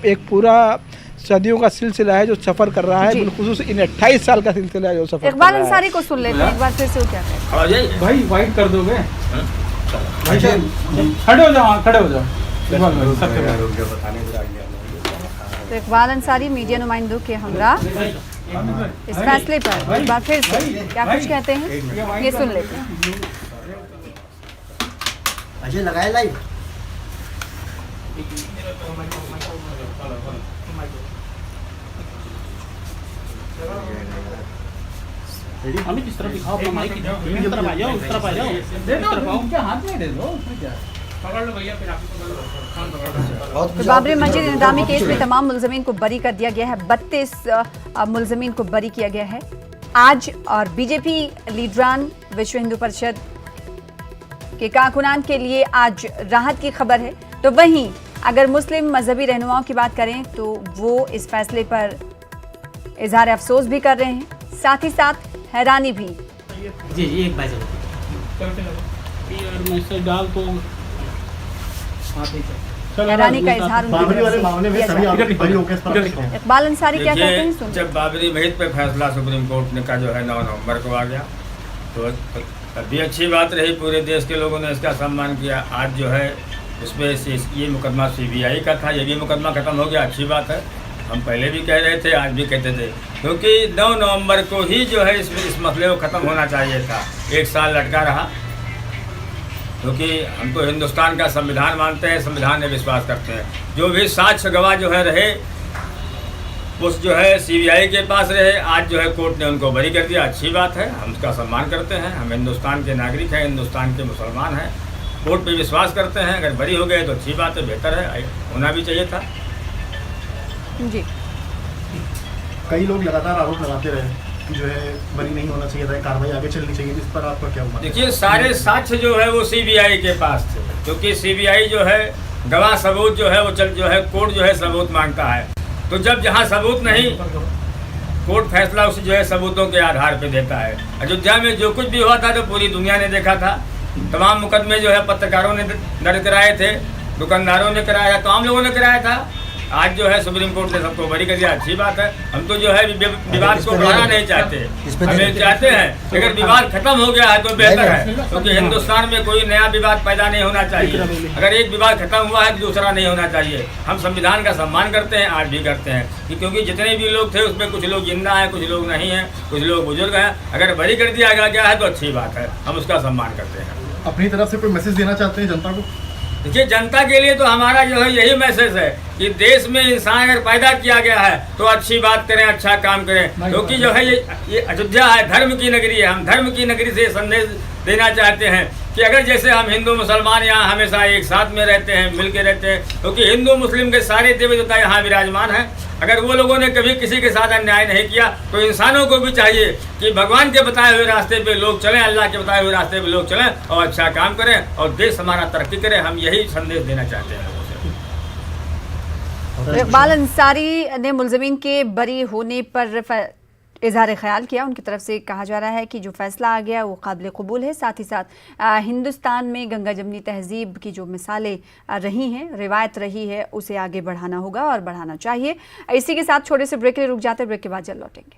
एक पूरा सदियों का सिलसिला है जो सफर कर रहा है, बिलखुसूस इन 28 साल का सिलसिला है जो सफर इकबाल अंसारी को सुन लेते हैं एक बार फिर से, वो क्या कहते हैं। भाई वाइट कर दोगे? खड़े हो जाओ, खड़े हो जाओ। तो इकबाल अंसारी मीडिया नुमाइंदों के हमरा इस फैसले पर एक बार फिर से क्या कुछ कहते हैं, ये सुन लेते हैं। अजय लगाए लाइव। अमित इस तरफ दिखाओ अपना माइक, इस तरफ आ जाओ, इस तरफ आ जाओ, दे दो उनके हाथ में दे दो, उसमें क्या पकड़ लो भैया, फिर आपको पकड़ लो। तो बाबरी मस्जिद इंतजामी केस में तमाम मुलजमीन को बरी कर दिया गया है। 32 मुलजमीन को बरी किया गया है आज। और बीजेपी लीडरान विश्व हिंदू परिषद के कारकुनान के लिए आज राहत की खबर है। तो वहीं अगर मुस्लिम मजहबी रहनुमाओं की बात करें तो वो इस फैसले पर इजहार अफसोस भी कर रहे हैं, साथ ही साथ हैरानी भी। जी एक बार मैसेज डाल तो हैरानी का इजहार इकबाल अंसारी क्या कहते हैं, सुन। जब बाबरी मस्जिद पे फैसला सुप्रीम कोर्ट ने का जो है 9 नवंबर को आ गया तो अभी अच्छी बात रही, पूरे देश के लोगों ने इसका सम्मान किया। आज जो है उसमें ये मुकदमा CBI का था, ये भी मुकदमा खत्म हो गया, अच्छी बात है। हम पहले भी कह रहे थे, आज भी कहते थे, क्योंकि 9 नवंबर को ही जो है इस मसले को ख़त्म होना चाहिए था। 1 साल लटका रहा, क्योंकि हम तो हिंदुस्तान का संविधान मानते हैं, संविधान में विश्वास करते हैं। जो भी साक्ष्य गवाह जो है रहे उस जो है CBI के पास रहे, आज जो है कोर्ट ने उनको बरी कर दिया, अच्छी बात है, हम उसका सम्मान करते हैं। हम हिंदुस्तान के नागरिक हैं, हिंदुस्तान के मुसलमान हैं, कोर्ट पे विश्वास करते हैं। अगर बरी हो गए तो अच्छी बात है, बेहतर है, होना भी चाहिए था। जी कई लोग लगातार आरोप लगाते रहे कि जो है बरी नहीं होना चाहिए था, कार्रवाई आगे चलनी चाहिए, इस पर आपका क्या हुआ? देखिए, सारे साक्ष्य जो है वो CBI के पास थे, क्योंकि CBI जो है गवाह सबूत जो है वो जो है कोर्ट जो है सबूत मांगता है। तो जब जहाँ सबूत नहीं, कोर्ट फैसला उस जो है सबूतों के आधार पे देता है। अयोध्या में जो कुछ भी हुआ था तो पूरी दुनिया ने देखा था। तमाम मुकदमे जो है पत्रकारों ने दर्ज कराए थे, दुकानदारों ने कराया, तमाम लोगों ने कराया था। आज जो है सुप्रीम कोर्ट ने सबको बरी कर दिया, अच्छी बात है। हम तो जो है विवाद को बढ़ाना नहीं चाहते, हमें चाहते हैं अगर विवाद खत्म हो गया है तो बेहतर है, क्योंकि हिंदुस्तान में कोई नया विवाद पैदा नहीं होना चाहिए। अगर एक विवाद खत्म हुआ है तो दूसरा नहीं होना चाहिए। हम संविधान का सम्मान करते हैं, आज भी करते हैं, क्योंकि जितने भी लोग थे उसमें कुछ लोग जिंदा हैं, कुछ लोग नहीं हैं, कुछ लोग बुजुर्ग हैं। अगर बरी कर दिया गया है तो अच्छी बात है, हम उसका सम्मान करते हैं। अपनी तरफ से कोई मैसेज देना चाहते हैं जनता को? देखिए, जनता के लिए तो हमारा जो है यही मैसेज है कि देश में इंसान अगर पैदा किया गया है तो अच्छी बात करें, अच्छा काम करें, क्योंकि जो है ये अयोध्या है, धर्म की नगरी है। हम धर्म की नगरी से संदेश देना चाहते हैं कि अगर जैसे हम हिंदू मुसलमान यहाँ हमेशा एक साथ में रहते हैं, मिल के रहते हैं, क्योंकि हिंदू मुस्लिम के सारे देवी देवता यहाँ विराजमान हैं। अगर वो लोगों ने कभी किसी के साथ अन्याय नहीं किया तो इंसानों को भी चाहिए कि भगवान के बताए हुए रास्ते पे लोग चलें, अल्लाह के बताए हुए रास्ते पे लोग चलें और अच्छा काम करें और देश हमारा तरक्की करे। हम यही संदेश देना चाहते हैं लोगों से। इकबाल अंसारी ने मुलजमीन के बरी होने पर इजहार ख्याल किया। उनकी तरफ से कहा जा रहा है कि जो फैसला आ गया वो काबिल कबूल है। साथ ही साथ हिंदुस्तान में गंगा जमनी तहजीब की जो मिसालें रही हैं, रिवायत रही है, उसे आगे बढ़ाना होगा और बढ़ाना चाहिए। इसी के साथ छोटे से ब्रेक के लिए रुक जाते हैं, ब्रेक के बाद जल्द लौटेंगे।